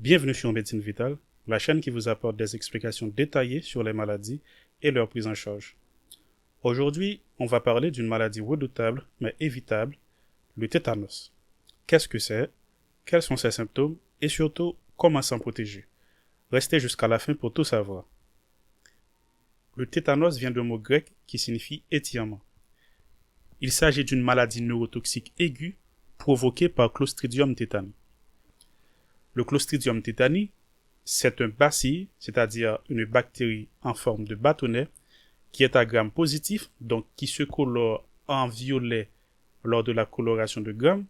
Bienvenue sur Médecine Vitale, la chaîne qui vous apporte des explications détaillées sur les maladies et leur prise en charge. Aujourd'hui, on va parler d'une maladie redoutable mais évitable, le tétanos. Qu'est-ce que c'est? Quels sont ses symptômes? Et surtout, comment s'en protéger? Restez jusqu'à la fin pour tout savoir. Le tétanos vient d'un mot grec qui signifie étirement. Il s'agit d'une maladie neurotoxique aiguë provoquée par Clostridium tetani. Le Clostridium tetani, c'est un bacille, c'est-à-dire une bactérie en forme de bâtonnet, qui est à gramme positif, donc qui se colore en violet lors de la coloration de gramme,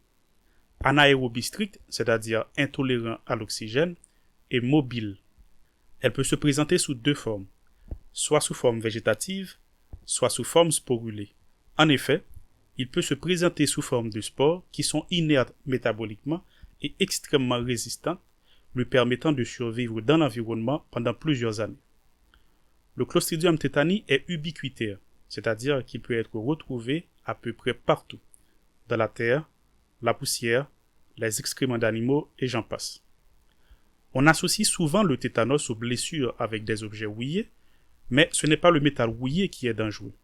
anaérobie stricte, c'est-à-dire intolérant à l'oxygène, et mobile. Elle peut se présenter sous deux formes, soit sous forme végétative, soit sous forme sporulée. En effet, il peut se présenter sous forme de spores qui sont inertes métaboliquement et extrêmement résistantes, lui permettant de survivre dans l'environnement pendant plusieurs années. Le Clostridium tetani est ubiquitaire, c'est-à-dire qu'il peut être retrouvé à peu près partout, dans la terre, la poussière, les excréments d'animaux et j'en passe. On associe souvent le tétanos aux blessures avec des objets rouillés, mais ce n'est pas le métal rouillé qui est dangereux.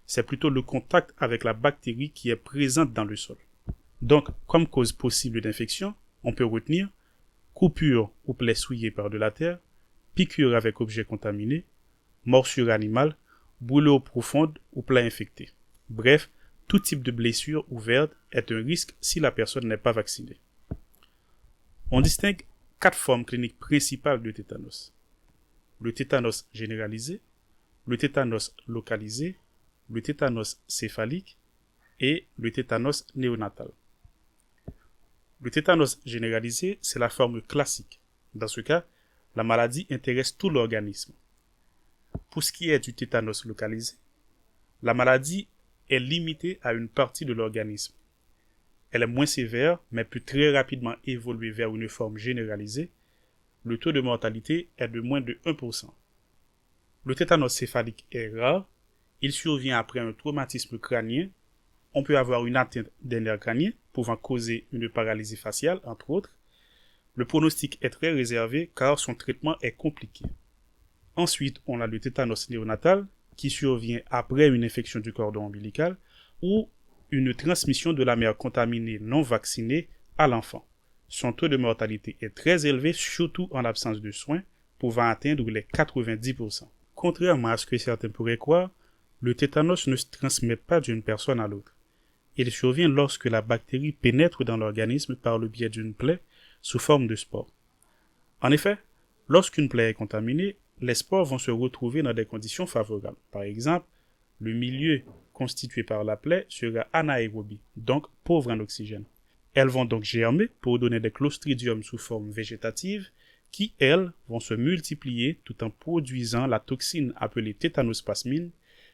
C'est plutôt le contact avec la bactérie qui est présente dans le sol. Donc, comme cause possible d'infection, on peut retenir coupure ou plaie souillée par de la terre, piqûre avec objet contaminé, morsure animale, brûlure profonde ou plaie infectée. Bref, tout type de blessure ouverte est un risque si la personne n'est pas vaccinée. On distingue 4 formes cliniques principales de tétanos. Le tétanos généralisé, le tétanos localisé, le tétanos céphalique et le tétanos néonatal. Le tétanos généralisé, c'est la forme classique. Dans ce cas, la maladie intéresse tout l'organisme. Pour ce qui est du tétanos localisé, la maladie est limitée à une partie de l'organisme. Elle est moins sévère, mais peut très rapidement évoluer vers une forme généralisée. Le taux de mortalité est de moins de 1%. Le tétanos céphalique est rare. Il survient après un traumatisme crânien. On peut avoir une atteinte des nerfs crâniens, pouvant causer une paralysie faciale, entre autres. Le pronostic est très réservé car son traitement est compliqué. Ensuite, on a le tétanos néonatal, qui survient après une infection du cordon ombilical ou une transmission de la mère contaminée non vaccinée à l'enfant. Son taux de mortalité est très élevé, surtout en l'absence de soins, pouvant atteindre les 90%. Contrairement à ce que certains pourraient croire, le tétanos ne se transmet pas d'une personne à l'autre. Il survient lorsque la bactérie pénètre dans l'organisme par le biais d'une plaie sous forme de spores. En effet, lorsqu'une plaie est contaminée, les spores vont se retrouver dans des conditions favorables. Par exemple, le milieu constitué par la plaie sera anaérobie, donc pauvre en oxygène. Elles vont donc germer pour donner des clostridiums sous forme végétative qui, elles, vont se multiplier tout en produisant la toxine appelée tétanospasmine,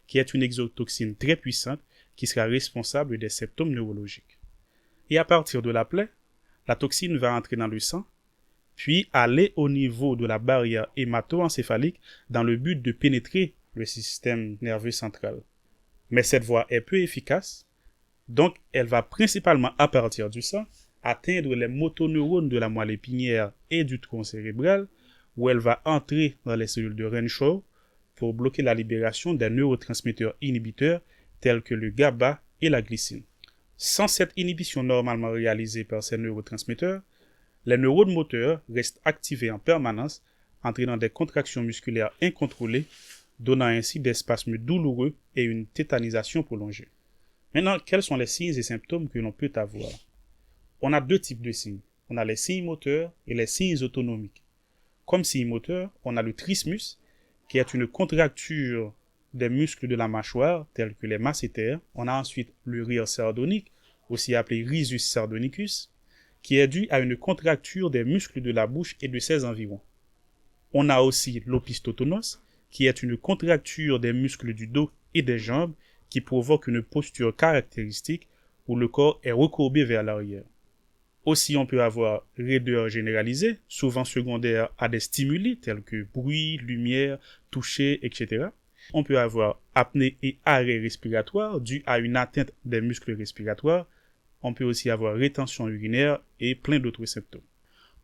qui est une exotoxine très puissante qui sera responsable des symptômes neurologiques. Et à partir de la plaie, la toxine va entrer dans le sang, puis aller au niveau de la barrière hémato-encéphalique dans le but de pénétrer le système nerveux central. Mais cette voie est peu efficace, donc elle va principalement à partir du sang atteindre les motoneurones de la moelle épinière et du tronc cérébral, où elle va entrer dans les cellules de Renshaw pour bloquer la libération des neurotransmetteurs inhibiteurs tels que le GABA et la glycine. Sans cette inhibition normalement réalisée par ces neurotransmetteurs, les neurones moteurs restent activés en permanence, entraînant des contractions musculaires incontrôlées, donnant ainsi des spasmes douloureux et une tétanisation prolongée. Maintenant, quels sont les signes et symptômes que l'on peut avoir? On a deux types de signes. On a les signes moteurs et les signes autonomiques. Comme signe moteur, on a le trismus, qui est une contracture des muscles de la mâchoire, tels que les masséters. On a ensuite le rire sardonique, aussi appelé rhizus sardonicus, qui est dû à une contracture des muscles de la bouche et de ses environs. On a aussi l'opistotonos, qui est une contracture des muscles du dos et des jambes qui provoque une posture caractéristique où le corps est recourbé vers l'arrière. Aussi, on peut avoir raideur généralisée, souvent secondaire à des stimuli tels que bruit, lumière, toucher, etc. On peut avoir apnée et arrêt respiratoire dû à une atteinte des muscles respiratoires. On peut aussi avoir rétention urinaire et plein d'autres symptômes.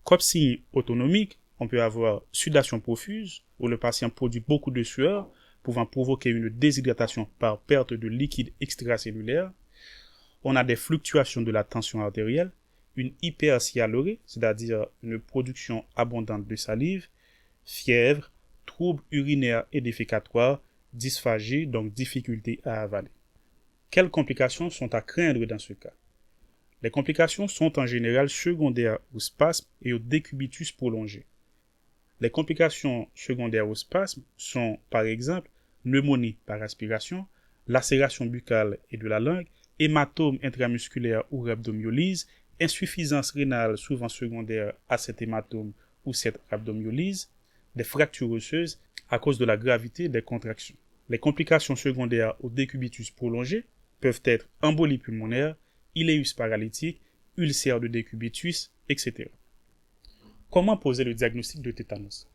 Comme signe autonomique, on peut avoir sudation profuse, où le patient produit beaucoup de sueur, pouvant provoquer une déshydratation par perte de liquide extracellulaire. On a des fluctuations de la tension artérielle, une hypersialorée, c'est-à-dire une production abondante de salive, fièvre, troubles urinaires et défécatoires, dysphagie, donc difficulté à avaler. Quelles complications sont à craindre dans ce cas? Les complications sont en général secondaires au spasme et au décubitus prolongé. Les complications secondaires au spasme sont, par exemple, pneumonie par aspiration, lacération buccale et de la langue, hématome intramusculaire ou rhabdomyolyse, insuffisance rénale souvent secondaire à cet hématome ou cette rhabdomyolyse, des fractures osseuses à cause de la gravité des contractions. Les complications secondaires au décubitus prolongé peuvent être embolie pulmonaire, iléus paralytique, ulcère de décubitus, etc. Comment poser le diagnostic de tétanos?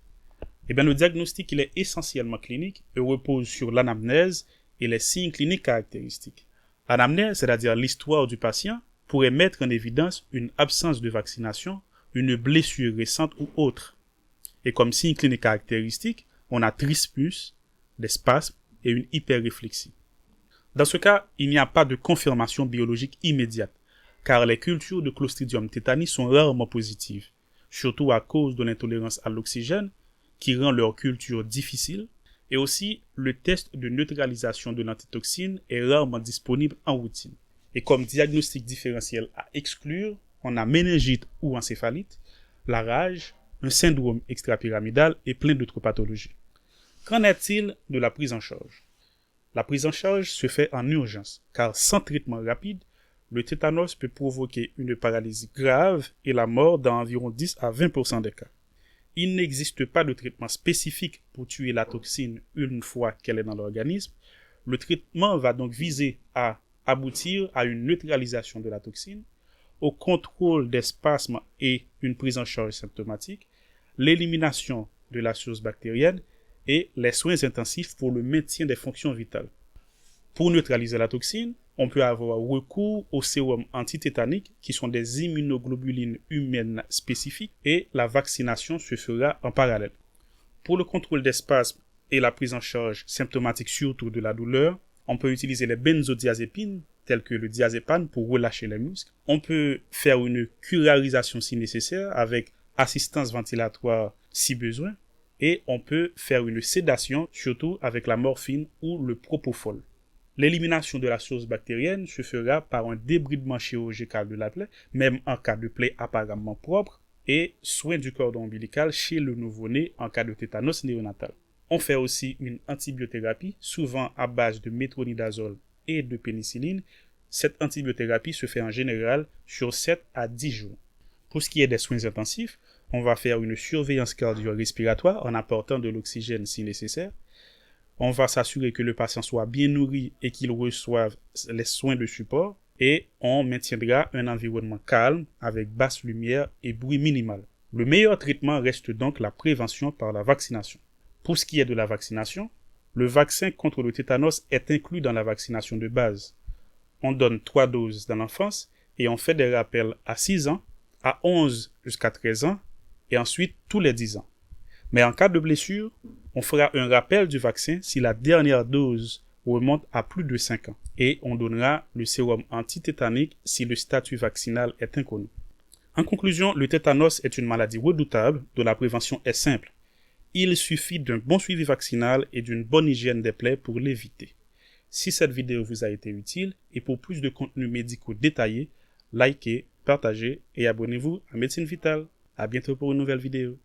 Le diagnostic il est essentiellement clinique et repose sur l'anamnèse et les signes cliniques caractéristiques. L'anamnèse, c'est-à-dire l'histoire du patient, pourrait mettre en évidence une absence de vaccination, une blessure récente ou autre. Et comme signe clinique caractéristique, on a trismus, des spasmes et une hyperréflexie. Dans ce cas, il n'y a pas de confirmation biologique immédiate, car les cultures de Clostridium tetani sont rarement positives, surtout à cause de l'intolérance à l'oxygène, qui rend leur culture difficile, et aussi le test de neutralisation de l'antitoxine est rarement disponible en routine. Et comme diagnostic différentiel à exclure, on a méningite ou encéphalite, la rage, un syndrome extrapyramidal et plein d'autres pathologies. Qu'en est-il de la prise en charge? La prise en charge se fait en urgence, car sans traitement rapide, le tétanos peut provoquer une paralysie grave et la mort dans environ 10 à 20% des cas. Il n'existe pas de traitement spécifique pour tuer la toxine une fois qu'elle est dans l'organisme. Le traitement va donc viser à aboutir à une neutralisation de la toxine, au contrôle des spasmes et une prise en charge symptomatique, l'élimination de la source bactérienne et les soins intensifs pour le maintien des fonctions vitales. Pour neutraliser la toxine, on peut avoir recours au sérum antitétanique qui sont des immunoglobulines humaines spécifiques et la vaccination se fera en parallèle. Pour le contrôle des spasmes et la prise en charge symptomatique surtout de la douleur, on peut utiliser les benzodiazépines telles que le diazépam pour relâcher les muscles. On peut faire une curarisation si nécessaire avec assistance ventilatoire si besoin et on peut faire une sédation surtout avec la morphine ou le propofol. L'élimination de la source bactérienne se fera par un débridement chirurgical de la plaie, même en cas de plaie apparemment propre, et soin du cordon ombilical chez le nouveau-né en cas de tétanos néonatal. On fait aussi une antibiothérapie, souvent à base de métronidazole et de pénicilline. Cette antibiothérapie se fait en général sur 7 à 10 jours. Pour ce qui est des soins intensifs, on va faire une surveillance cardio-respiratoire en apportant de l'oxygène si nécessaire. On va s'assurer que le patient soit bien nourri et qu'il reçoive les soins de support. Et on maintiendra un environnement calme avec basse lumière et bruit minimal. Le meilleur traitement reste donc la prévention par la vaccination. Pour ce qui est de la vaccination, le vaccin contre le tétanos est inclus dans la vaccination de base. On donne 3 doses dans l'enfance et on fait des rappels à 6 ans, à 11 jusqu'à 13 ans et ensuite tous les 10 ans. Mais en cas de blessure, on fera un rappel du vaccin si la dernière dose remonte à plus de 5 ans. Et on donnera le sérum antitétanique si le statut vaccinal est inconnu. En conclusion, le tétanos est une maladie redoutable dont la prévention est simple. Il suffit d'un bon suivi vaccinal et d'une bonne hygiène des plaies pour l'éviter. Si cette vidéo vous a été utile et pour plus de contenus médicaux détaillés, likez, partagez et abonnez-vous à Médecine Vitale. À bientôt pour une nouvelle vidéo.